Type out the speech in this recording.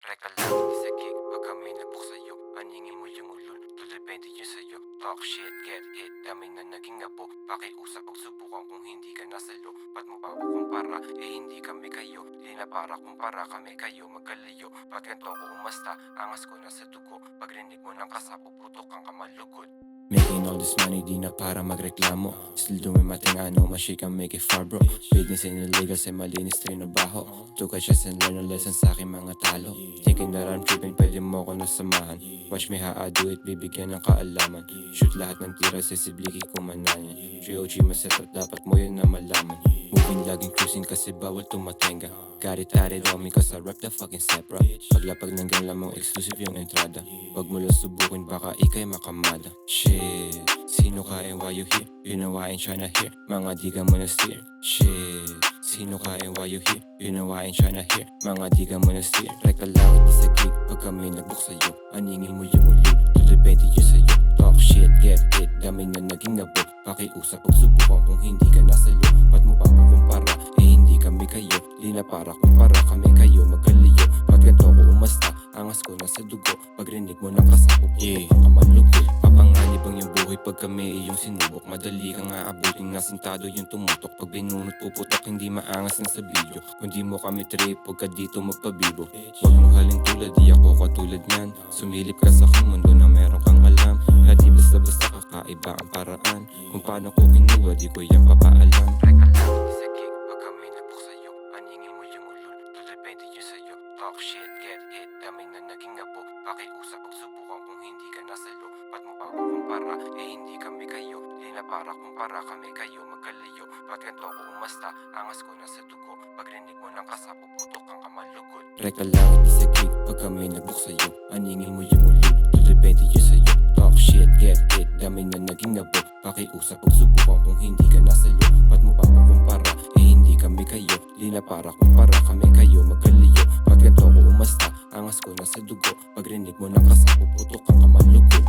Reka lang, hindi sa gig, pag kami nagbook sa'yo, aningin mo yung ulol, depende yun sa'yo. Talk shit, get hit, dami na naging abo. Pakiusap, pagsubukan kung hindi ka nasa lo. Ba't mo pa ako kumpara, hindi kami kayo. Di na para kumpara, kami kayo magkalayo. Ba't ganito ko umasta, angas ko nasa dugo. Pagrinig mo ng kasapo, putok kang kamalugod. Making all this money, di na para magreklamo. Still doing my thing, I know my shit can make it far, bro. Business ain't illegal, say malinis trinabaho. Took a chance and learn a lesson sa aking mga talo. Thinking that I'm tripping, pwede mo ko nasamahan. Watch me how I do it, bibigyan ng kaalaman. Shoot lahat ng tira, sisibliki kumanayan. 3OG masetup, dapat mo yun na malaman. Moving, laging cruising kasi bawal tumatenga. Got it added on me cause I rap the fucking sepra. Paglapag ng gang lamang exclusive yung entrada. Wag mo lang subukin, baka ikay makamada. Shit, sino ka and why you here? You know I ain't tryna hear, mga di ka muna steer. Shit, sino ka and why you here? You know I ain't tryna hear, mga di ka muna steer. Reka lang, hindi sa gig, pag kami nagbook sa'yo, aningin mo yung ulog, depende yun sa'yo. Talk shit, get it, dami na naging nabo. Pakiusap, pagsubukan kung hindi ka nasa lo. Ba't mo pa ako kumpara, hindi kami kayo. Di na para kumpara, kami kayo magkalayo. Ba't ganito ko umasta, angas ko nasa dugo. Pagrinig mo ng kasapo, putok kang kamalugod. Papanganib ang yung buhay pag kami iyong sinubok. Madali kang aabuting, nasintado yung tumutok. Pag binunot puputok, hindi maangas na sa video. Kung di mo kami trip, huwag ka dito magpabibo. Huwag mo haling tulad, di ako katulad niyan. Sumilip ka sa kang mundo na meron kang alam. Na di basta-basta kakaiba ang paraan. Kung paano ko kinuha, di ko yan papaalam. Reka lang, hindi sa gig, pag kami nagbook sa'yo, aningin mo yung ulol, depende yun sa'yo. Talk shit, get hit, dami na naging abo. Pakiusap, pagsubukan kung hindi ka nasa lo. Ba't mo pa ako kumpara, hindi kami kayo. Di na para kumpara, kami kayo magkalayo. Ba't ganito ko umasta, angas ko nasa dugo. Pagrinig mo ng kasapo, putok kang kamalugod. Reka lang, hindi sa gig, pag kami nagbook sa'yo, aningin mo yung ulol, depende yun sa'yo. Talk shit, get it, dami na naging abo. Pakiusap, pagsubukan kung hindi ka nasa lo. Ba't mo pa ako kumpara, hindi kami kayo. Di na para kumpara, kami kayo magkalayo. Ba't ganito ko umasta, angas ko nasa dugo. Pagrinig mo ng kasapo, putok kang kamalugod.